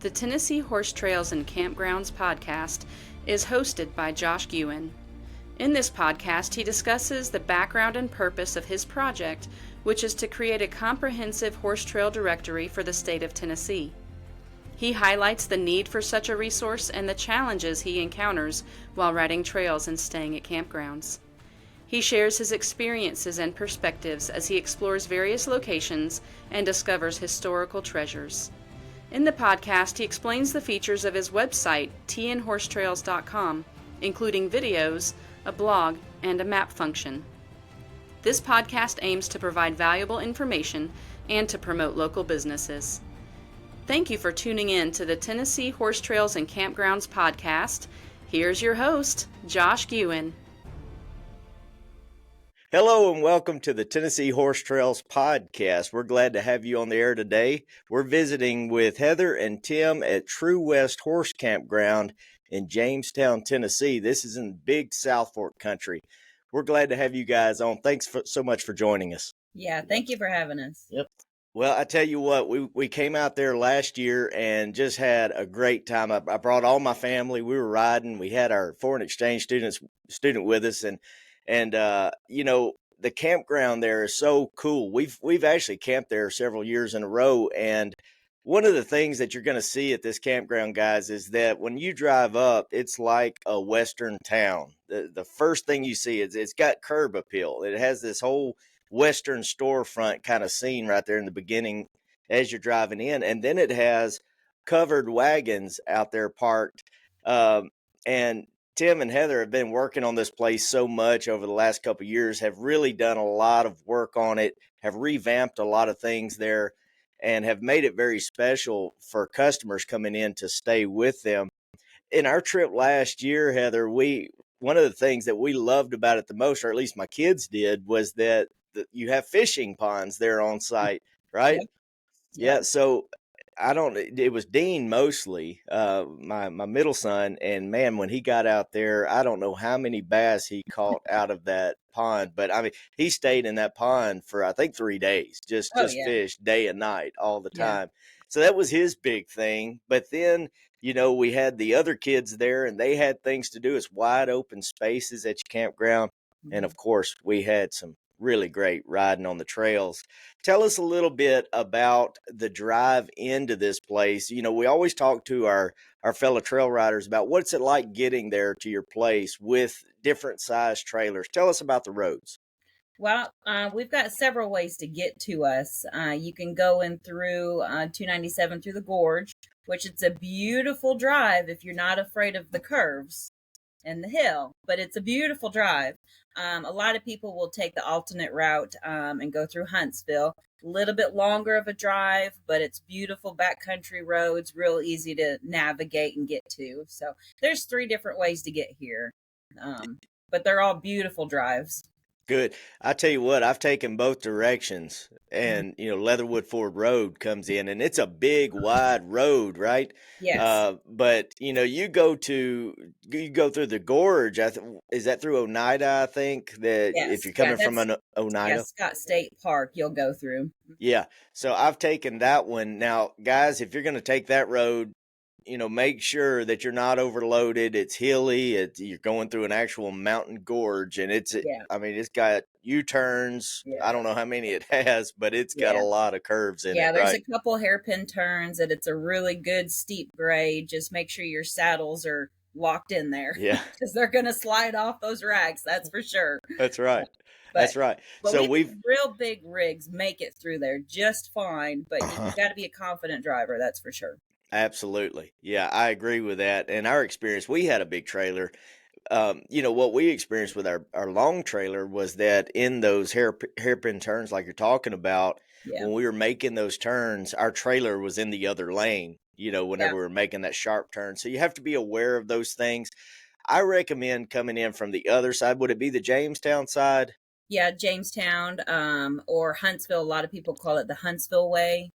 The Tennessee Horse Trails and Campgrounds podcast is hosted by Josh Guin. In this podcast, he discusses the background and purpose of his project, which is to create a comprehensive horse trail directory for the state of Tennessee. He highlights the need for such a resource and the challenges he encounters while riding trails and staying at campgrounds. He shares his experiences and perspectives as he explores various locations and discovers historical treasures. In the podcast, he explains the features of his website, tnhorsetrails.com, including videos, a blog, and a map function. This podcast aims to provide valuable information and to promote local businesses. Thank you for tuning in to the Tennessee Horse Trails and Campgrounds podcast. Here's your host, Josh Guin. Hello and welcome to the Tennessee Horse Trails podcast. We're glad to have you on the air today. We're visiting with Heather and Tim at True West Horse Campground in Jamestown, Tennessee. This is in big South Fork country. We're glad to have you guys on. Thanks so much for joining us. Yeah, thank you for having us. Yep. Well, I tell you what, we came out there last year and just had a great time. I brought all my family. We were riding. We had our foreign exchange student with us, and you know, the campground there is so cool. We've actually camped there several years in a row. And one of the things that you're going to see at this campground, guys, is that when you drive up, it's like a Western town. The first thing you see is it's got curb appeal. It has this whole Western storefront kind of scene right there in the beginning as you're driving in. And then it has covered wagons out there parked. And Tim and Heather have been working on this place so much over the last couple of years, have really done a lot of work on it, have revamped a lot of things there, and have made it very special for customers coming in to stay with them. In our trip last year, Heather, one of the things that we loved about it the most, or at least my kids did, was that you have fishing ponds there on site, right? Yep. Yeah. So it was Dean mostly, my middle son, and man, when he got out there, I don't know how many bass he caught out of that pond, but I mean, he stayed in that pond for, I think, 3 days, just fished day and night all the time. So that was his big thing. But then, you know, we had the other kids there and they had things to do. It's wide open spaces at your campground. And of course, we had some really great riding on the trails. Tell us a little bit about the drive into this place. You know, we always talk to our fellow trail riders about what's it like getting there to your place with different size trailers. Tell us about the roads. Well, we've got several ways to get to us. You can go in through 297 through the gorge, which it's a beautiful drive if you're not afraid of the curves and the hill, but it's a beautiful drive. A lot of people will take the alternate route and go through Huntsville. A little bit longer of a drive, but it's beautiful backcountry roads, real easy to navigate and get to. So there's 3 different ways to get here, but they're all beautiful drives. Good. I tell you what, I've taken both directions, and you know, Leatherwood Ford Road comes in, and it's a big, wide road, right? Yes. But you know, you go through the gorge. Is that through Oneida? I think that if you're coming from an Oneida, Scott State Park, you'll go through. Yeah. So I've taken that one. Now, guys, if you're going to take that road, you know, make sure that you're not overloaded. It's hilly. You're going through an actual mountain gorge, and I mean, it's got U-turns. Yeah. I don't know how many it has, but it's got a lot of curves in it. Yeah, there's right? a couple hairpin turns, and it's a really good steep grade. Just make sure your saddles are locked in there. Yeah. Because they're going to slide off those racks. That's for sure. That's right. That's right. So we've real big rigs make it through there just fine, but you've got to be a confident driver. That's for sure. Absolutely. Yeah, I agree with that. In our experience, we had a big trailer. You know, what we experienced with our long trailer was that in those hairpin turns like you're talking about, when we were making those turns, our trailer was in the other lane, you know, whenever we were making that sharp turn. So you have to be aware of those things. I recommend coming in from the other side. Would it be the Jamestown side? Yeah, Jamestown or Huntsville. A lot of people call it the Huntsville way.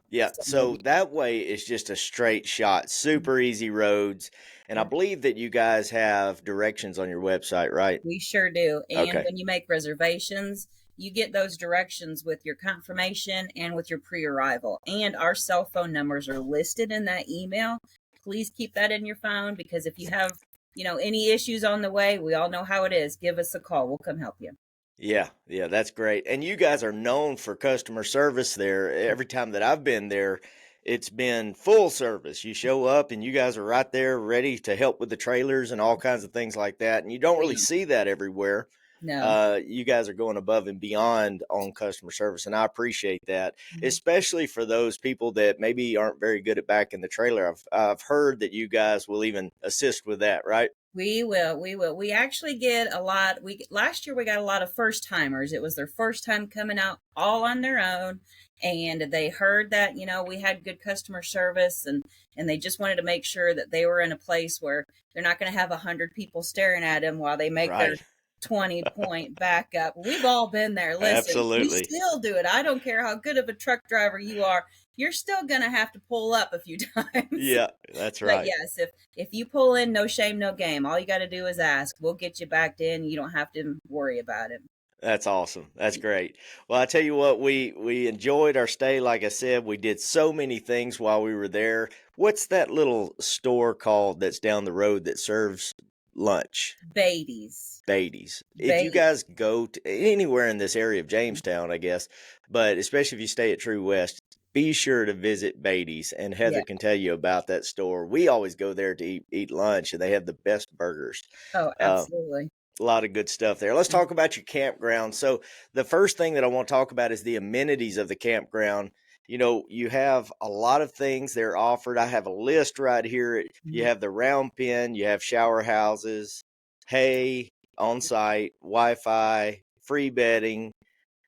Yeah. So that way is just a straight shot, super easy roads. And I believe that you guys have directions on your website, right? We sure do. And Okay. when you make reservations, you get those directions with your confirmation and with your pre-arrival. And our cell phone numbers are listed in that email. Please keep that in your phone, because if you have, any issues on the way, we all know how it is. Give us a call. We'll come help you. Yeah, that's great. And you guys are known for customer service there. Every time that I've been there, it's been full service. You show up and you guys are right there ready to help with the trailers and all kinds of things like that. And you don't really see that everywhere. No. You guys are going above and beyond on customer service, and I appreciate that, especially for those people that maybe aren't very good at backing the trailer. I've heard that you guys will even assist with that, right? We will. We actually get a lot. Last year we got a lot of first timers. It was their first time coming out all on their own, and they heard that, we had good customer service, and they just wanted to make sure that they were in a place where they're not going to have 100 people staring at them while they make their 20-point backup. We've all been there. Listen, absolutely. We still do it. I don't care how good of a truck driver you are. You're still going to have to pull up a few times. Yeah, that's right. But yes, if you pull in, no shame, no game. All you got to do is ask. We'll get you backed in. You don't have to worry about it. That's awesome. That's great. Well, I tell you what, we enjoyed our stay. Like I said, we did so many things while we were there. What's that little store called that's down the road that serves lunch? Beatty's. If you guys go to anywhere in this area of Jamestown, I guess, but especially if you stay at True West, be sure to visit Beatty's, and Heather can tell you about that store. We always go there to eat lunch, and they have the best burgers. Oh, absolutely. A lot of good stuff there. Let's talk about your campground. So the first thing that I want to talk about is the amenities of the campground. You have a lot of things that are offered. I have a list right here. You have the round pen, you have shower houses, hay, on-site, Wi-Fi, free bedding,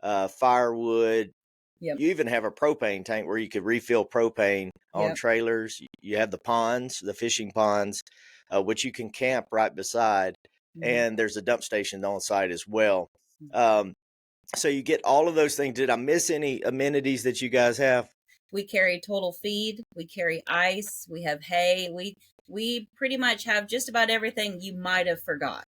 firewood. Yep. You even have a propane tank where you could refill propane on trailers. You have the ponds, the fishing ponds, which you can camp right beside. And there's a dump station on site as well. So you get all of those things. Did I miss any amenities that you guys have? We carry total feed. We carry ice. We have hay. We pretty much have just about everything you might have forgot.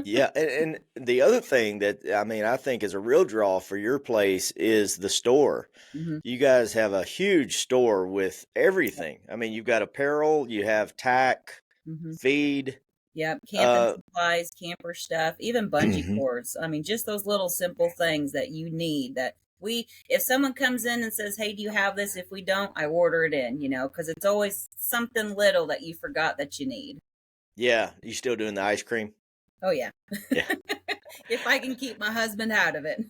Yeah. And the other thing that, I think is a real draw for your place is the store. You guys have a huge store with everything. You've got apparel, you have tack, feed. Yep, camping supplies, camper stuff, even bungee cords. Just those little simple things that you need that if someone comes in and says, hey, do you have this? If we don't, I order it in, because it's always something little that you forgot that you need. Yeah. You still doing the ice cream? Oh, yeah. Yeah. If I can keep my husband out of it.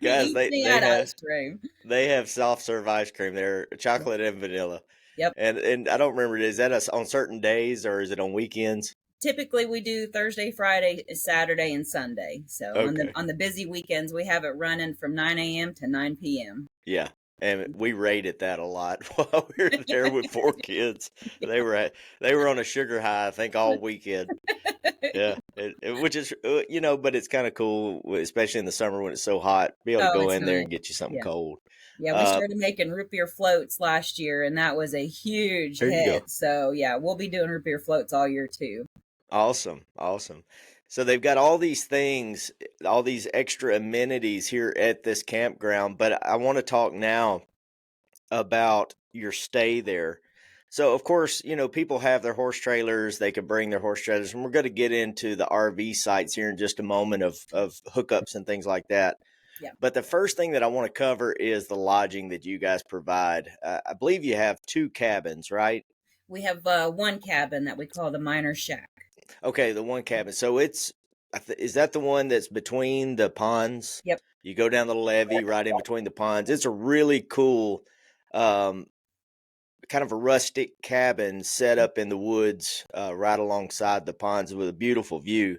Guys, ice cream. They have soft serve ice cream there, chocolate and vanilla. Yep. And I don't remember, is that on certain days or is it on weekends? Typically we do Thursday, Friday, Saturday, and Sunday. So on the busy weekends, we have it running from 9 a.m. to 9 p.m. Yeah. And we rated that a lot while we were there with 4 kids. They were on a sugar high, I think, all weekend. Yeah, which is but it's kind of cool, especially in the summer when it's so hot. Be able to go in there and get you something cold. Yeah, we started making root beer floats last year, and that was a huge hit. So yeah, we'll be doing root beer floats all year too. Awesome. So they've got all these things, all these extra amenities here at this campground, but I want to talk now about your stay there. So, of course, people have their horse trailers, they can bring their horse trailers, and we're going to get into the RV sites here in just a moment of hookups and things like that. Yeah. But the first thing that I want to cover is the lodging that you guys provide. I believe you have 2 cabins, right? We have one cabin that we call the Minor Shack. Okay, the one cabin. So is that the one that's between the ponds? Yep. You go down the levee right in between the ponds. It's a really cool, kind of a rustic cabin set up in the woods, right alongside the ponds with a beautiful view.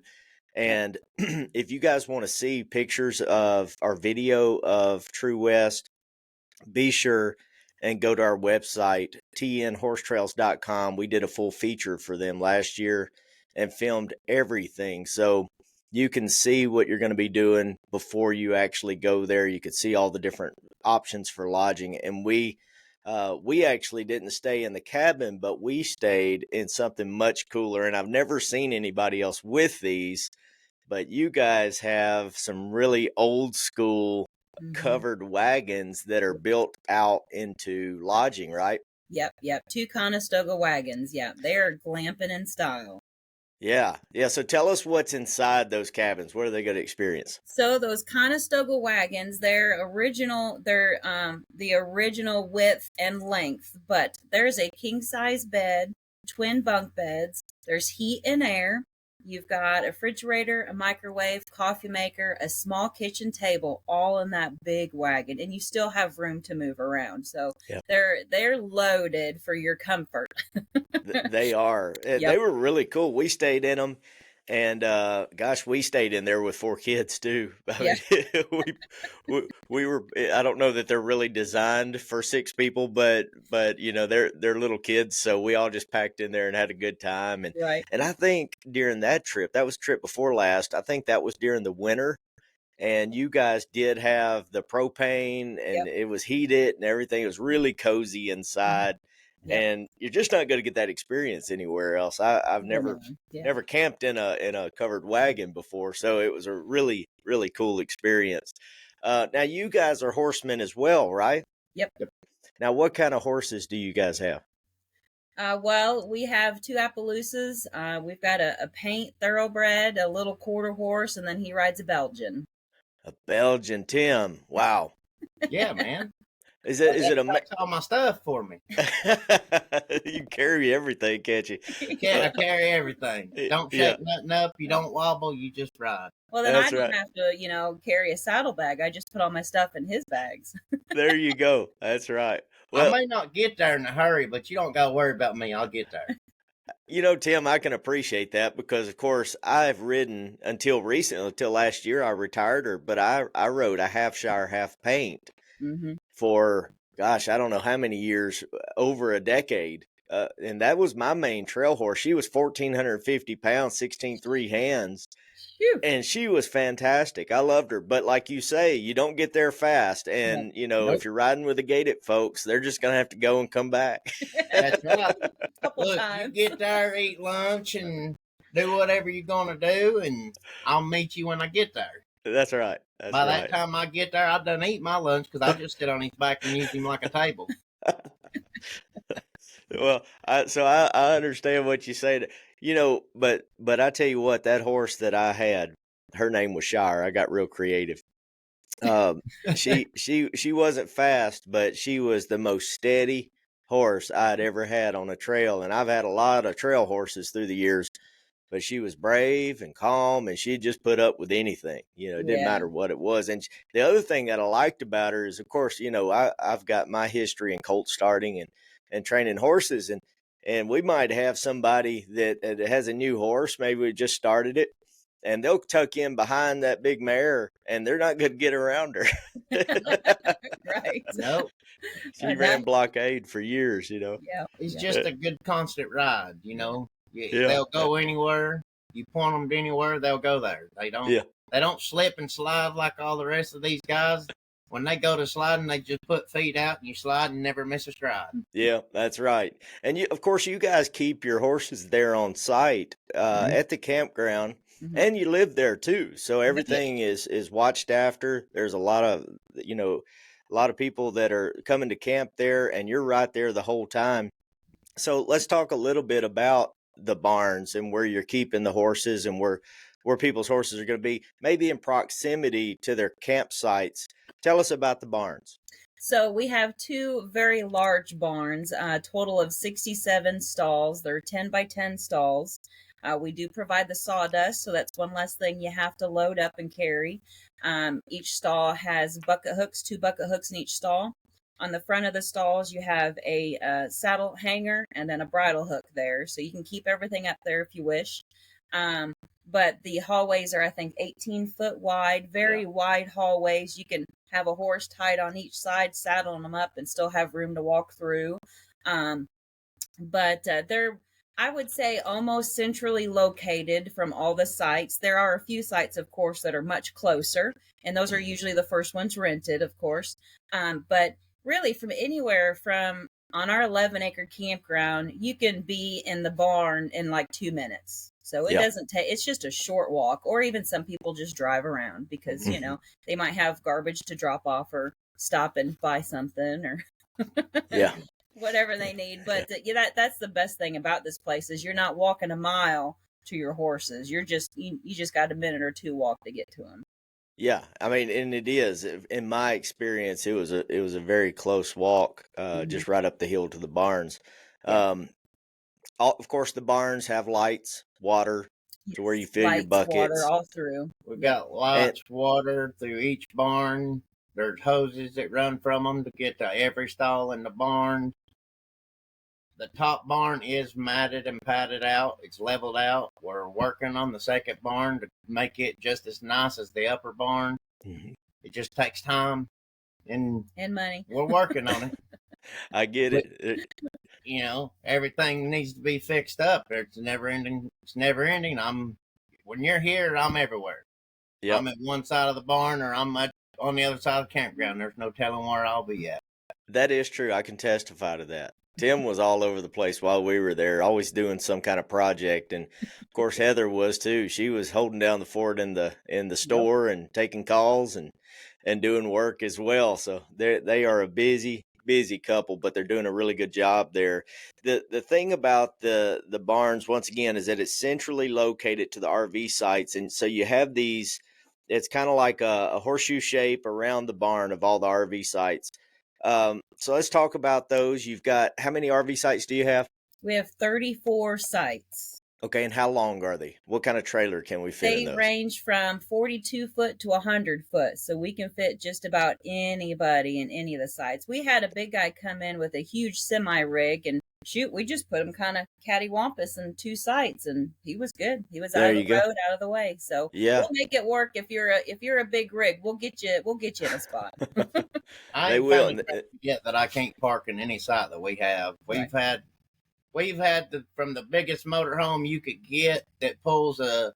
And if you guys want to see pictures of our video of True West, be sure and go to our website, tnhorsetrails.com. We did a full feature for them last year and filmed everything. So you can see what you're going to be doing before you actually go there. You could see all the different options for lodging. And we actually didn't stay in the cabin, but we stayed in something much cooler. And I've never seen anybody else with these. but you guys have some really old school Mhm. covered wagons that are built out into lodging, right? Yep. Two Conestoga wagons. Yeah, they're glamping in style. Yeah. Yeah. So tell us what's inside those cabins. What are they going to experience? So those Conestoga wagons, they're the original width and length, but there's a king size bed, twin bunk beds, there's heat and air. You've got a refrigerator, a microwave, coffee maker, a small kitchen table, all in that big wagon, and you still have room to move around. So Yeah. they're loaded for your comfort. They are. They Yep. were really cool. We stayed in them, and gosh, we stayed in there with 4 kids too. I Yeah. mean, we were. I don't know that they're really designed for 6 people, but they're little kids, so we all just packed in there and had a good time. And Right. and I think during that trip, that was trip before last. I think that was during the winter. And you guys did have the propane, and Yep. it was heated and everything. It was really cozy Mhm. inside, Yep. and you're just not going to get that experience anywhere else. I've Oh, never no. Yeah. never camped in a covered wagon before, so it was a really really cool experience. Now you guys are horsemen as well, right? Yep. Now, what kind of horses do you guys have? Well, we have two Appaloosas. We've got a paint thoroughbred, a little quarter horse, and then he rides a Belgian. A Belgian Tim. Wow. Yeah, man. Is That it takes all my stuff for me. you carry everything, can't you? I carry everything. Don't Yeah. shake nothing up. You don't wobble. You just ride. Well, then That's I don't right. have to, carry a saddlebag. I just put all my stuff in his bags. There you go. That's right. I Well, may not get there in a hurry, but you don't got to worry about me. I'll get there. Tim, I can appreciate that because, of course, I've ridden until recently, until last year I retired her, but I rode a half Shire, half paint Mm-hmm. for, gosh, I don't know how many years, over a decade. And that was my main trail horse. She was 1,450 pounds, 16.3 hands. Phew. And she was fantastic. I loved her. But like you say, you don't get there fast. And, Nope. if you're riding with the gated folks, they're just going to have to go and come back. That's right. Couple Look, times. you get there, eat lunch, and do whatever you're going to do, and I'll meet you when I get there. That's right. That's By right. that time I get there, I done eat my lunch because I just sit on his back and use him like a table. Well, I understand what you say. But I tell you what, that horse that I had, her name was Shire. I got real creative. She wasn't fast, but she was the most steady horse I'd ever had on a trail, and I've had a lot of trail horses through the years. But she was brave and calm, and she'd just put up with anything. It didn't Yeah. matter what it was. And the other thing that I liked about her is, of course, I've got my history in colt starting and training horses, and we might have somebody that has a new horse. Maybe we just started it, and they'll tuck in behind that big mare, and they're not going to get around her. Right. Nope. She ran blockade for years. Yeah. It's Yeah. just a good constant ride, Yeah. They'll go anywhere. You point them to anywhere, they'll go there. They don't. Yeah. They don't slip and slide like all the rest of these guys. When they go to sliding, they just put feet out and you slide and never miss a stride. Yeah, that's right. And of course, you guys keep your horses there on site at the campground, Mhm. and you live there too. So everything is watched after. There's a lot of people that are coming to camp there, and you're right there the whole time. So let's talk a little bit about the barns and where you're keeping the horses and where people's horses are going to be, maybe in proximity to their campsites. Tell us about the barns. So we have two very large barns, a total of 67 stalls. They're 10 by 10 stalls. We do provide the sawdust, so that's one less thing you have to load up and carry. Each stall has bucket hooks, 2 bucket hooks in each stall. On the front of the stalls, you have a saddle hanger and then a bridle hook there, so you can keep everything up there if you wish. But the hallways are, I think, 18-foot wide, very wide hallways. You can have a horse tied on each side, saddle them up, and still have room to walk through. But they're, I would say, almost centrally located from all the sites. There are a few sites, of course, that are much closer, and those are usually the first ones rented, of course. But really, from anywhere on our 11-acre campground, you can be in the barn in like 2 minutes. So it Yep. doesn't take, it's just a short walk, or even some people just drive around because, you know, they might have garbage to drop off or stop and buy something or Yeah. whatever they need. But yeah, that's the best thing about this place is you're not walking a mile to your horses. You're just, you just got a minute or two walk to get to them. Yeah, I mean, and it is. In my experience, it was a very close walk, just right up the hill to the barns. Yeah. Of course, the barns have lights, water to where you Yes. fill your Lights, water, buckets, all through. We've Yep. got lights, water through each barn. There's hoses that run from them to get to every stall in the barn. The top barn is matted and padded out. It's leveled out. We're working on the second barn to make it just as nice as the upper barn. Mhm. It just takes time, and money. we're working on it. I get But, it. you know, everything needs to be fixed up. It's never ending. It's never ending. When you're here, I'm everywhere. Yep. I'm at one side of the barn, or I'm on the other side of the campground. There's no telling where I'll be at. That is true. I can testify to that. Tim was all over the place while we were there, always doing some kind of project, and of course Heather was too. She was holding down the fort in the store and taking calls and doing work as well. So they are a busy couple, but they're doing a really good job there. The thing about the barns once again is that it's centrally located to the RV sites, and so you have these. It's kind of like a horseshoe shape around the barn of all the RV sites. So let's talk about those. You've got, how many RV sites do you have? We have 34 sites. Okay, and how long are they? What kind of trailer can we fit in They those? range from 42 foot to 100 foot, so we can fit just about anybody in any of the sites. We had a big guy come in with a huge semi rig, and shoot, we just put him kind of cattywampus in 2 sites, and he was good. He was out There of you the go. road, out of the way. So Yeah, we'll make it work. If you're a big rig, we'll get you in a spot. I they ain't will. found a yet that I can't park in any site that we have. We've had from the biggest motorhome you could get that pulls a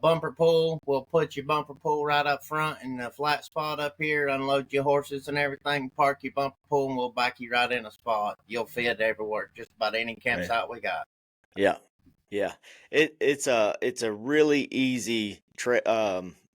bumper pull. We'll put your bumper pull right up front in the flat spot up here, unload your horses and everything, park your bumper pull, and we'll back you right in a spot. You'll fit everywhere, just about any campsite we got. Yeah, yeah. It's a really easy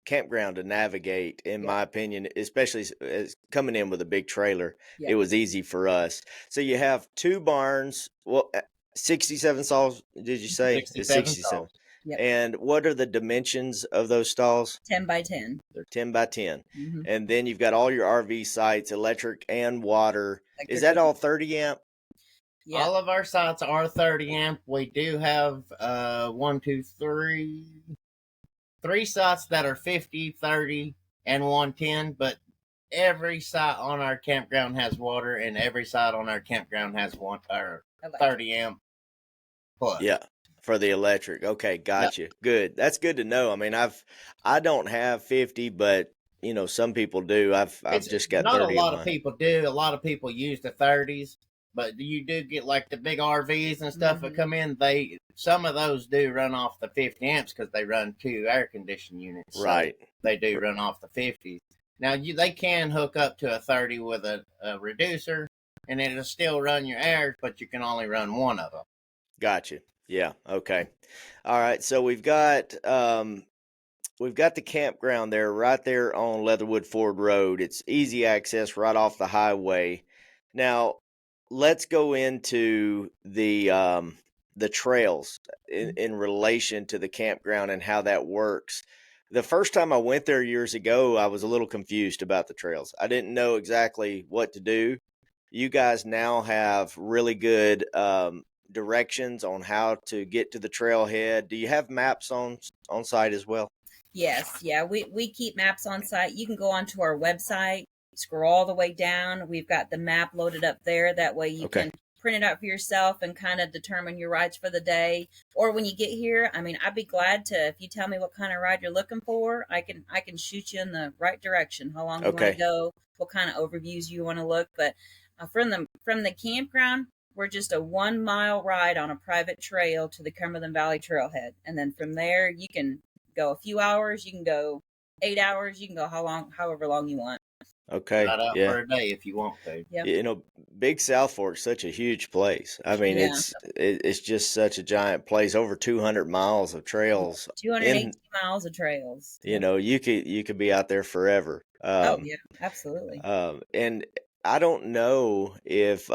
campground to navigate, in my opinion, especially as coming in with a big trailer. Yeah. It was easy for us. So you have 2 barns. Well, 67 stalls, did you say? It's 67 stalls. Yep. And what are the dimensions of those stalls? 10 by 10. They're 10 by 10. Mm-hmm. And then you've got all your RV sites, electric and water. Is that all 30 amp? Yeah. All of our sites are 30 amp. We do have 3 sites that are 50, 30, and 110, but every site on our campground has water, and every site on our campground has 30 amp plus. Yeah, for the electric. Okay, gotcha. Yep. Good. That's good to know. I mean, I don't have 50, but you know, some people do. I've just got 30. Not a lot of people do. A lot of people use the 30s, but you do get like the big RVs and stuff that come in. Some of those do run off the 50 amps because they run 2 air conditioning units. Right. So they do run off the 50s. Now they can hook up to a 30 with a reducer, and it'll still run your airs, but you can only run one of them. Gotcha. Yeah. Okay. All right. So we've got the campground there, right there on Leatherwood Ford Road. It's easy access right off the highway. Now, let's go into the trails in relation to the campground and how that works. The first time I went there years ago, I was a little confused about the trails. I didn't know exactly what to do. You guys now have really good directions on how to get to the trailhead. Do you have maps on site as well? Yes, yeah, we keep maps on site. You can go onto our website, scroll all the way down. We've got the map loaded up there. That way you can print it out for yourself and kind of determine your rides for the day. Or when you get here, I mean, I'd be glad to, if you tell me what kind of ride you're looking for, I can shoot you in the right direction, how long you want to go, what kind of overviews you want to look. But from the campground, we're just a 1 mile ride on a private trail to the Cumberland Valley Trailhead. And then from there, you can go a few hours, you can go 8 hours, you can go however long you want. Okay. Right out Yeah. for a day if you want to. Yep. You know, Big South Fork's such a huge place. I mean, Yeah. it's just such a giant place. Over 200 miles of trails 218 in. miles of trails. You Yep. know, you could be out there forever. Oh yeah, absolutely. And I don't know if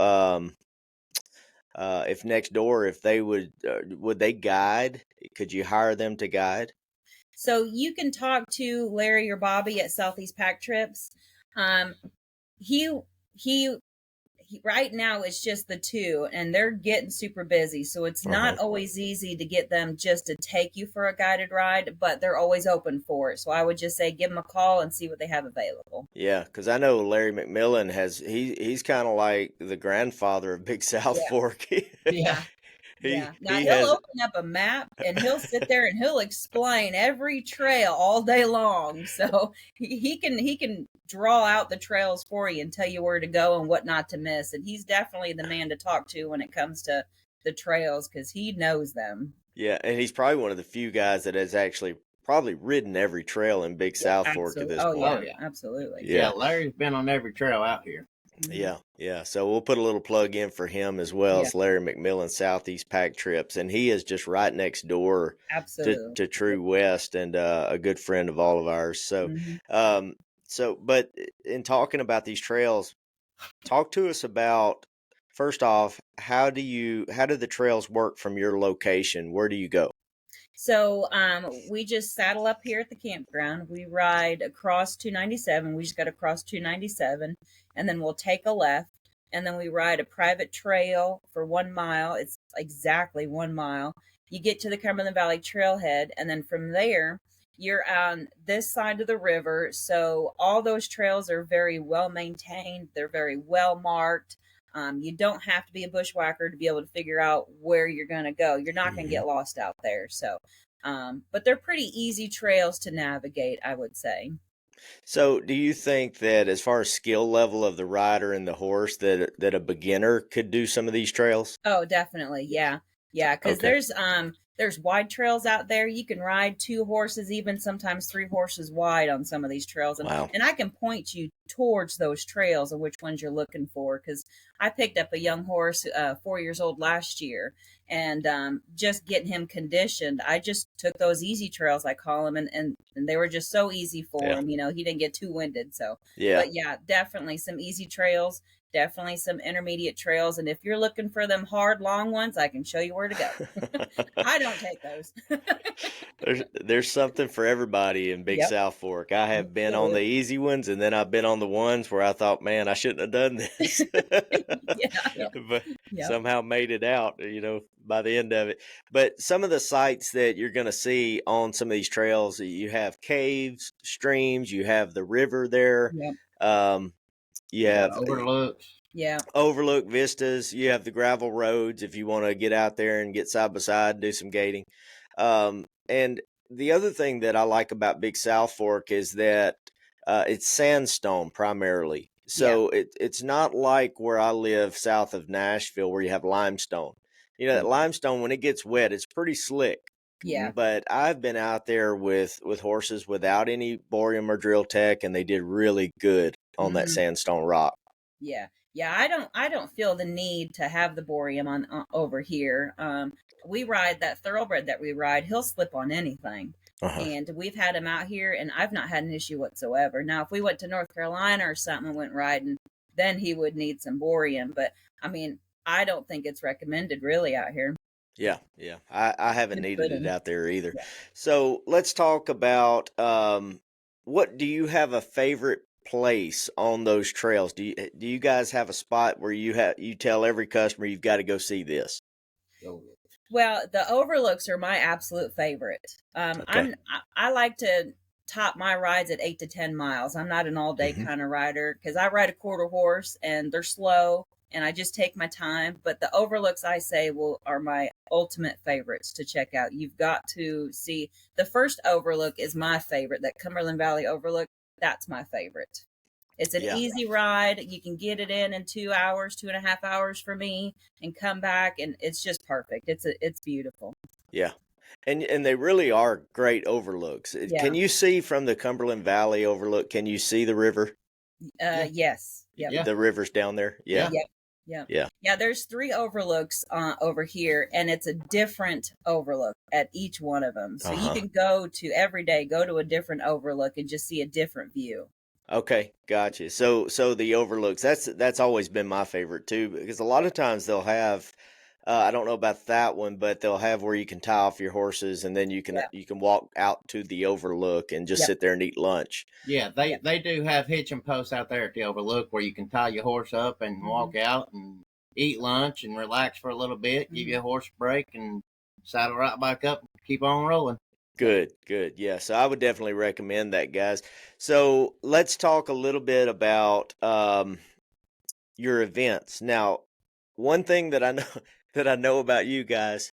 next door, if they would they guide? Could you hire them to guide? So you can talk to Larry or Bobby at Southeast Pack Trips. Um, he he right now it's just the two, and they're getting super busy, so it's not always easy to get them just to take you for a guided ride, but they're always open for it. So I would just say give them a call and see what they have available. Yeah, because I know Larry McMillan he's kind of like the grandfather of Big South Yeah. Fork. Yeah. Yeah. Now he he'll has. open up a map and he'll sit there and he'll explain every trail all day long. So he can draw out the trails for you and tell you where to go and what not to miss. And he's definitely the man to talk to when it comes to the trails because he knows them. Yeah, and he's probably one of the few guys that has actually probably ridden every trail in Big South Fork at this point. Yeah, Oh, yeah. absolutely. Yeah, Larry's been on every trail out here. Yeah. So we'll put a little plug in for him as well as Larry McMillan, Southeast Pack Trips, and he is just right next door to True West and a good friend of all of ours. So, but in talking about these trails, talk to us about, first off, how do the trails work from your location? Where do you go? So we just saddle up here at the campground. We ride across 297. We just got to cross 297, and then we'll take a left, and then we ride a private trail for 1 mile. It's exactly 1 mile. You get to the Cumberland Valley Trailhead, and then from there, you're on this side of the river. So all those trails are very well maintained. They're very well marked. You don't have to be a bushwhacker to be able to figure out where you're going to go. You're not going to get lost out there. So, but they're pretty easy trails to navigate, I would say. So, do you think that as far as skill level of the rider and the horse, that a beginner could do some of these trails? Oh, definitely. Yeah. Yeah. Cause there's wide trails out there. You can ride 2 horses, even sometimes 3 horses wide on some of these trails. And, Wow. and I can point you towards those trails and which ones you're looking for. Cause I picked up a young horse, 4 years old last year, and just getting him conditioned. I just took those easy trails, I call them, and they were just so easy for him. You know, he didn't get too winded. So, but yeah, definitely some easy trails. Definitely some intermediate trails. And if you're looking for them hard, long ones, I can show you where to go. I don't take those. There's something for everybody in Big South Fork. I have been on the easy ones, and then I've been on the ones where I thought, man, I shouldn't have done this. But somehow made it out, by the end of it. But some of the sites that you're going to see on some of these trails, you have caves, streams, you have the river there. You have overlooks. Overlook vistas. You have the gravel roads if you want to get out there and get side by side, do some gating. And the other thing that I like about Big South Fork is that it's sandstone primarily. So it's not like where I live south of Nashville where you have limestone. You know, that limestone, when it gets wet, it's pretty slick. Yeah. But I've been out there with horses without any boreum or drill tech, and they did really good on that sandstone rock. Yeah. I don't feel the need to have the boreum on over here. We ride that thoroughbred that we ride. He'll slip on anything. And we've had him out here, and I've not had an issue whatsoever. Now, if we went to North Carolina or something and went riding, then he would need some boreum. But I mean, I don't think it's recommended really out here. Yeah. I haven't needed it out there either. So let's talk about what do you have a favorite place on those trails? Do you guys have a spot where you tell every customer you've got to go see this? Well, the overlooks are my absolute favorite. I like to top my rides at 8 to 10 miles. I'm not an all day kind of rider because I ride a quarter horse and they're slow. And I just take my time. But the overlooks, I say, are my ultimate favorites to check out. You've got to see the first overlook is my favorite. That Cumberland Valley overlook, that's my favorite. It's an easy ride. You can get it in 2 hours, 2.5 hours for me, and come back, and it's just perfect. It's beautiful. Yeah. And they really are great overlooks. Can you see from the Cumberland Valley overlook? Can you see the river? Yes. Yep. Yeah. The rivers down there. Yeah. Yep. Yep. Yeah. Yeah, there's 3 overlooks over here, and it's a different overlook at each one of them. So you can go to every day, go to a different overlook and just see a different view. Okay, gotcha. So the overlooks, that's always been my favorite too, because a lot of times they'll have I don't know about that one, but they'll have where you can tie off your horses and then you can walk out to the overlook and just sit there and eat lunch. Yeah, they do have hitching posts out there at the overlook where you can tie your horse up and walk out and eat lunch and relax for a little bit, give your horse a break and saddle right back up and keep on rolling. Good. Yeah, so I would definitely recommend that, guys. So let's talk a little bit about your events. Now, one thing that I know about you guys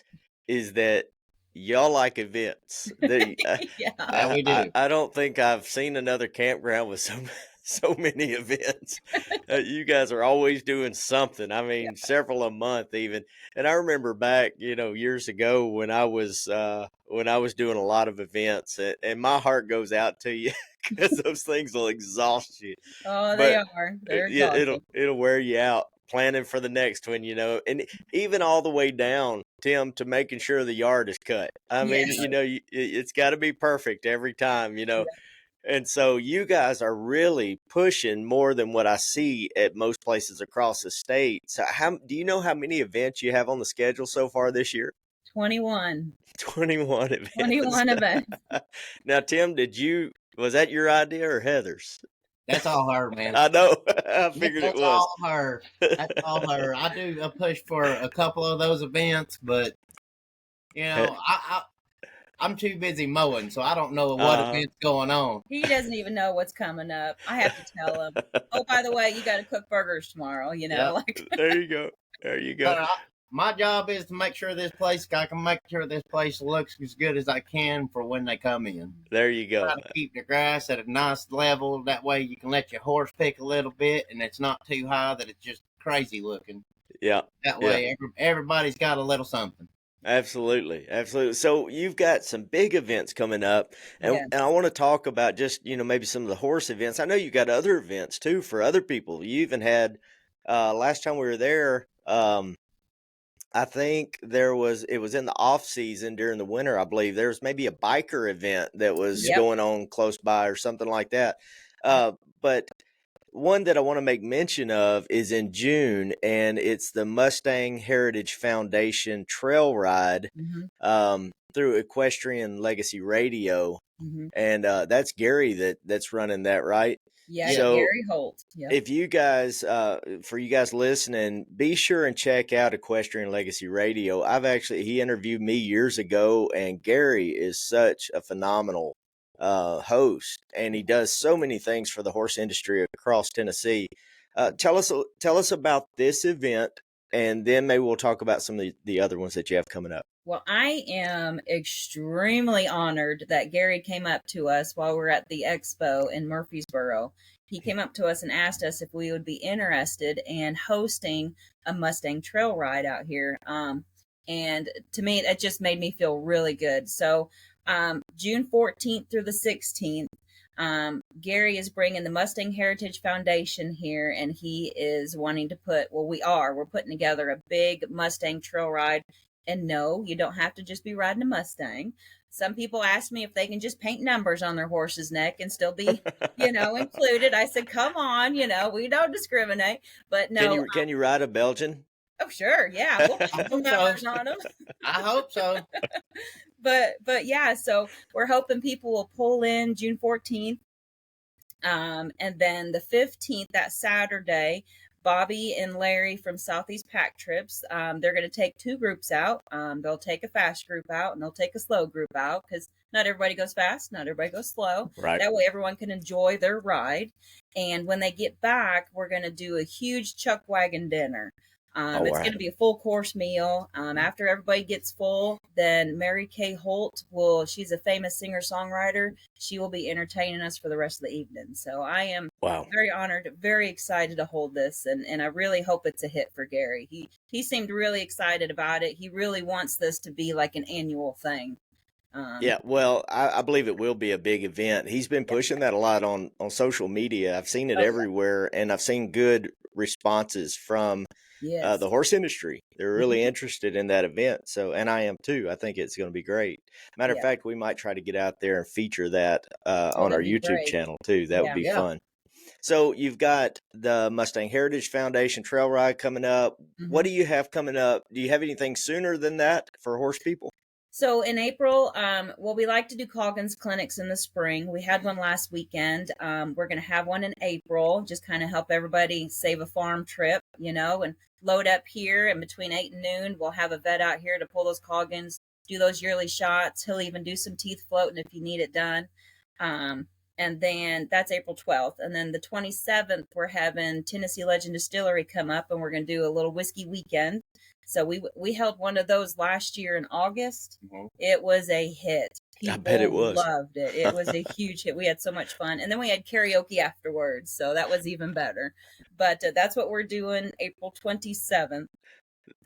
is that y'all like events. Yeah, we do. I don't think I've seen another campground with so many events. You guys are always doing something. I mean, several a month even. And I remember back, years ago when I was doing a lot of events, and my heart goes out to you because those things will exhaust you. Oh, they are. They're exhausting. It'll wear you out planning for the next one, and even all the way down, Tim, to making sure the yard is cut. I mean, it's got to be perfect every time, Yeah. And so you guys are really pushing more than what I see at most places across the state. So do you know how many events you have on the schedule so far this year? 21. 21 events. 21 events. Now, Tim, was that your idea or Heather's? That's all her, man. I know. I figured it was. All her. That's all her. I do a push for a couple of those events, but I'm too busy mowing, so I don't know what event's going on. He doesn't even know what's coming up. I have to tell him. Oh, by the way, you got to cook burgers tomorrow. There you go. There you go. But my job is to make sure I can make sure this place looks as good as I can for when they come in. There you go. Try to keep the grass at a nice level. That way you can let your horse pick a little bit, and it's not too high that it's just crazy looking. Yeah. That way everybody's got a little something. Absolutely. So you've got some big events coming up, and I want to talk about just, maybe some of the horse events. I know you got other events too for other people. You even had, last time we were there, I think it was in the off season during the winter, I believe. There was maybe a biker event that was going on close by or something like that. But one that I want to make mention of is in June, and it's the Mustang Heritage Foundation Trail Ride through Equestrian Legacy Radio. And that's Gary that's running that, right? Yeah, so Gary Holt. Yep. If you guys, for you guys listening, be sure and check out Equestrian Legacy Radio. He interviewed me years ago, and Gary is such a phenomenal host, and he does so many things for the horse industry across Tennessee. Tell us about this event, and then maybe we'll talk about some of the other ones that you have coming up. Well, I am extremely honored that Gary came up to us while we were at the expo in Murfreesboro. He came up to us and asked us if we would be interested in hosting a Mustang trail ride out here. And to me, it just made me feel really good. So June 14th through the 16th, Gary is bringing the Mustang Heritage Foundation here, and he is wanting to we're putting together a big Mustang trail ride. And no, you don't have to just be riding a Mustang. Some people ask me if they can just paint numbers on their horse's neck and still be, included. I said, come on, we don't discriminate. But no. Can you ride a Belgian? Oh, sure. Yeah. We'll put some numbers on them. I hope so. But yeah, so we're hoping people will pull in June 14th. And then the 15th, that Saturday, Bobby and Larry from Southeast Pack Trips, they're going to take 2 groups out. They'll take a fast group out and they'll take a slow group out because not everybody goes fast, not everybody goes slow. Right. That way everyone can enjoy their ride. And when they get back, we're going to do a huge chuck wagon dinner. It's going to be a full course meal. After everybody gets full, then Mary Kay Holt she's a famous singer-songwriter. She will be entertaining us for the rest of the evening. So I am very honored, very excited to hold this. And I really hope it's a hit for Gary. He seemed really excited about it. He really wants this to be like an annual thing. Yeah, well, I believe it will be a big event. He's been Yep. pushing that a lot on social media. I've seen it Oh, everywhere, and I've seen good responses from yes. the horse industry. They're really Mhm. interested in that event. So, and I am too. I think it's going to be great. Matter of Yeah. fact, we might try to get out there and feature that Oh, on our that'd be YouTube great. channel too. That would Yeah. be Yeah. fun. So you've got the Mustang Heritage Foundation Trail Ride coming up. What Mhm. do you have coming up? Do you have anything sooner than that for horse people? So in April, well, we like to do Coggins clinics in the spring. We had one last weekend. We're going to have one in April, just kind of help everybody save a farm trip, and load up here. And between 8 and noon, we'll have a vet out here to pull those Coggins, do those yearly shots. He'll even do some teeth floating if you need it done. Um, and then that's April 12th. And then the 27th, we're having Tennessee Legend Distillery come up, and we're going to do a little whiskey weekend. So we held one of those last year in August. Mhm. It was a hit. I bet it People was. loved it. It was a huge hit. We had so much fun, and then we had karaoke afterwards, so that was even better. But that's what we're doing April 27th.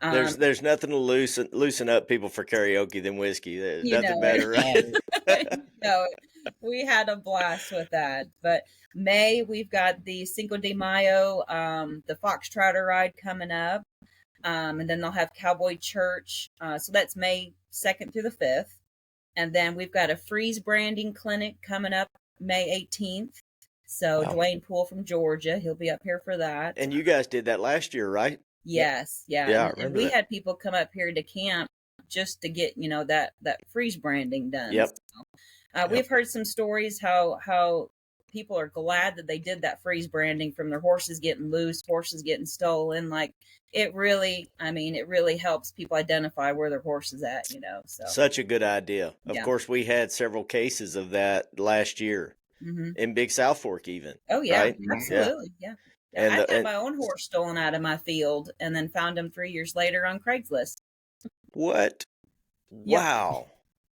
There's nothing to loosen up people for karaoke than whiskey. There's You nothing know better, right? no, we had a blast with that. But May, we've got the Cinco de Mayo, the Foxtrotter ride coming up. And then they'll have Cowboy Church. So that's May 2nd through the 5th. And then we've got a freeze branding clinic coming up May 18th. So Wow. Dwayne Poole from Georgia, he'll be up here for that. And you guys did that last year, right? Yes, yeah. Yeah, I And remember we that. had people come up here to camp just to get, that freeze branding done. Yep. So, we've heard some stories how people are glad that they did that freeze branding from their horses getting loose, horses getting stolen. Like it really helps people identify where their horse is at, So Such a good idea. Of yeah. course, we had several cases of that last year Mm-hmm. in Big South Fork, even. Oh yeah, right? absolutely, yeah. And I've had my own horse stolen out of my field, and then found him 3 years later on Craigslist. what? Yep. Wow.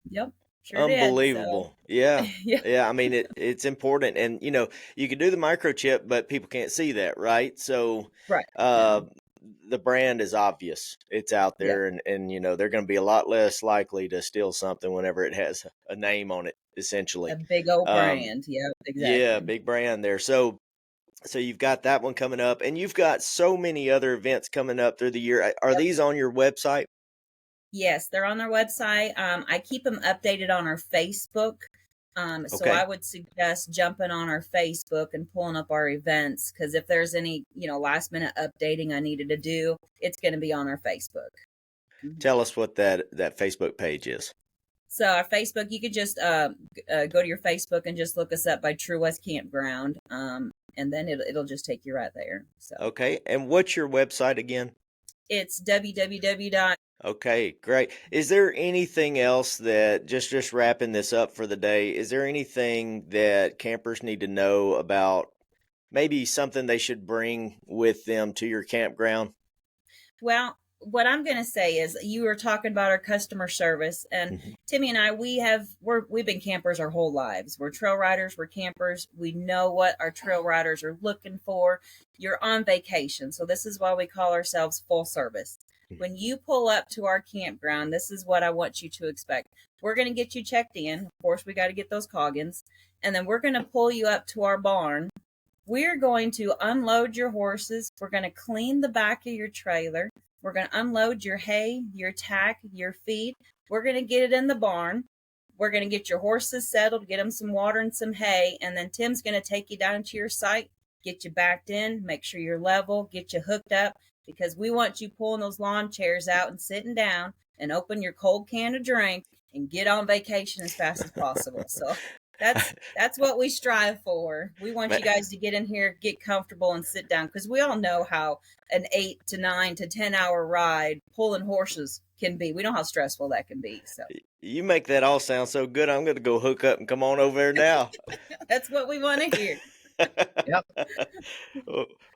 Yep, sure Unbelievable. Yeah. did. So, yeah, Yeah. I mean, it's important. And, you can do the microchip, but people can't see that, right? So, right. the brand is obvious. It's out Yeah. there, and they're going to be a lot less likely to steal something whenever it has a name on it, essentially. A big old Um, brand. Yeah, Yeah, exactly. big brand there. So you've got that one coming up, and you've got so many other events coming up through the year. Are Yep. these on your website? Yes, they're on their website. I keep them updated on our Facebook. So Okay. I would suggest jumping on our Facebook and pulling up our events, because if there's any, last minute updating I needed to do, it's going to be on our Facebook. Mhm. Tell us what that Facebook page is. So our Facebook, you could just go to your Facebook and just look us up by True West Campground, and then it'll just take you right there. So Okay. And what's your website again? it's www. Okay, great. Is there anything else that just wrapping this up for the day? Is there anything that campers need to know about maybe something they should bring with them to your campground? Well, what I'm going to say is, you were talking about our customer service, and Mhm. Timmy and I, we've been campers our whole lives. We're trail riders, we're campers. We know what our trail riders are looking for. You're on vacation, so this is why we call ourselves full service. When you pull up to our campground, this is what I want you to expect. We're going to get you checked in. Of course, we got to get those Coggins, and then we're going to pull you up to our barn. We're going to unload your horses. We're going to clean the back of your trailer. We're going to unload your hay, your tack, your feed. We're going to get it in the barn. We're going to get your horses settled, get them some water and some hay, and then Tim's going to take you down to your site, get you backed in, make sure you're level, get you hooked up, because we want you pulling those lawn chairs out and sitting down and open your cold can of drink and get on vacation as fast as possible. So that's what we strive for. We want you guys to get in here, get comfortable, and sit down, because we all know how an 8 to 9 to 10 hour ride pulling horses can be. We know how stressful that can be. So You make that all sound so good. I'm going to go hook up and come on over there now. that's what we want to hear. Yep.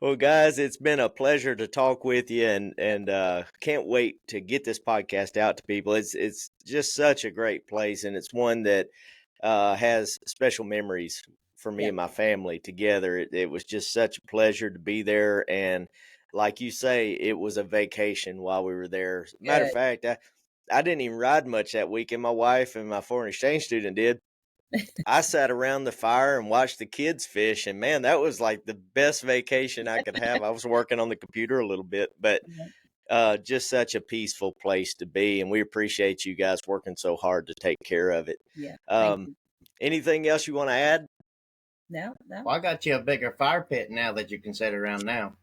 Well, guys, it's been a pleasure to talk with you, and can't wait to get this podcast out to people. It's just such a great place, and it's one that has special memories for me Yep. and my family together. It was just such a pleasure to be there, and like you say, it was a vacation while we were there. Matter of Good. fact, I didn't even ride much that weekend. My wife and my foreign exchange student did. I sat around the fire and watched the kids fish, and man, that was like the best vacation I could have. I was working on the computer a little bit, but just such a peaceful place to be, and we appreciate you guys working so hard to take care of it. Yeah. Thank you. Anything else you want to add? No. Well, I got you a bigger fire pit now that you can sit around now.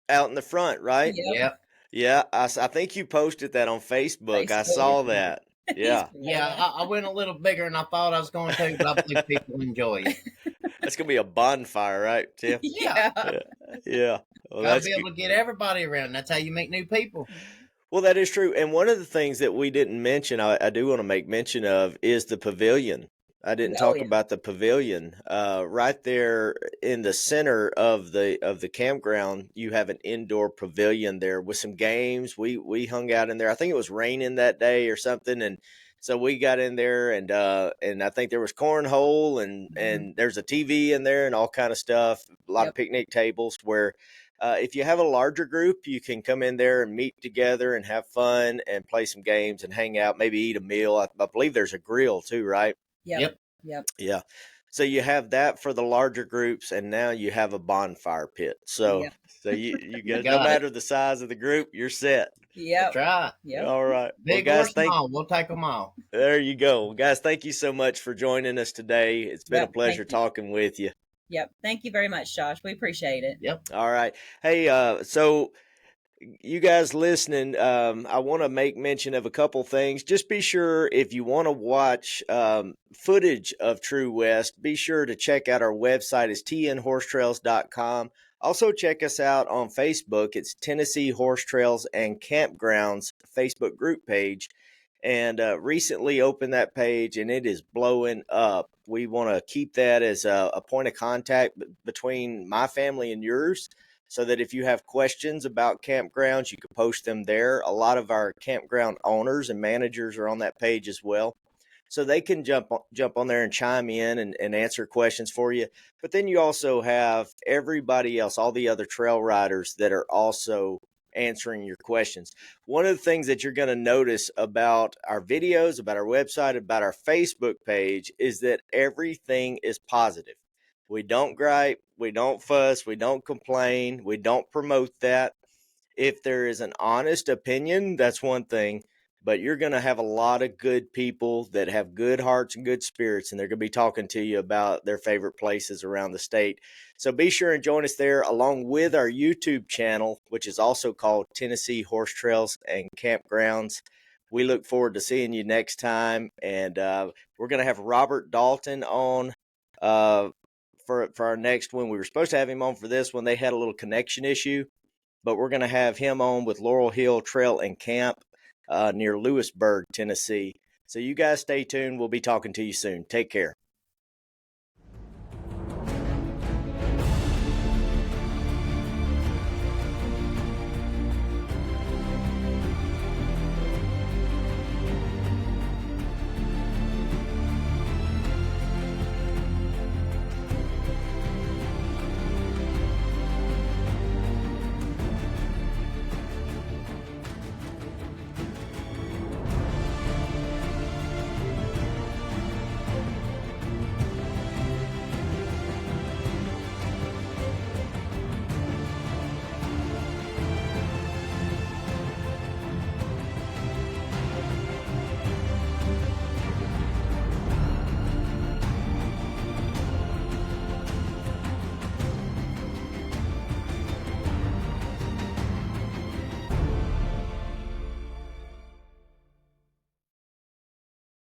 Out in the front, right? Yep. Yeah, I think you posted that on Facebook. I saw that. Yeah. Yeah, I went a little bigger than I thought I was going to, but I believe people enjoy it. That's going to be a bonfire, right, Tim? Yeah. Yeah. Well, Gotta be able to get everybody around. That's how you meet new people. Well, that is true. And one of the things that we didn't mention, I do want to make mention of, is the pavilion. I didn't talk about the pavilion. Right there in the center of the campground, you have an indoor pavilion there with some games. We hung out in there. I think it was raining that day or something, and so we got in there, and I think there was cornhole and there's a TV in there and all kind of stuff. A lot of picnic tables where if you have a larger group, you can come in there and meet together and have fun and play some games and hang out, maybe eat a meal. I believe there's a grill too, right? Yep. Yeah. So you have that for the larger groups, and now you have a bonfire pit. So you get no matter the size of the group, you're set. Yep. That's right. Yep. All right. Big or small, we'll take them all. There you go. Guys, thank you so much for joining us today. It's been a pleasure talking with you. Yep. Thank you very much, Josh. We appreciate it. Yep. All right. Hey, so you guys listening, I want to make mention of a couple things. Just be sure, if you want to watch footage of True West, be sure to check out our website. It's tnhorsetrails.com. Also check us out on Facebook. It's Tennessee Horse Trails and Campgrounds Facebook group page. And recently opened that page, and it is blowing up. We want to keep that as a point of contact between my family and yours, so that if you have questions about campgrounds, you can post them there. A lot of our campground owners and managers are on that page as well. So they can jump on there and chime in and answer questions for you. But then you also have everybody else, all the other trail riders that are also answering your questions. One of the things that you're going to notice about our videos, about our website, about our Facebook page is that everything is positive. We don't gripe, we don't fuss, we don't complain, we don't promote that. If there is an honest opinion, that's one thing, but you're going to have a lot of good people that have good hearts and good spirits, and they're going to be talking to you about their favorite places around the state. So be sure and join us there, along with our YouTube channel, which is also called Tennessee Horse Trails and Campgrounds. We look forward to seeing you next time, and we're going to have Robert Dalton on for our next one. We were supposed to have him on for this one. They had a little connection issue, but we're going to have him on with Laurel Hill Trail and Camp near Lewisburg, Tennessee. So you guys stay tuned. We'll be talking to you soon. Take care.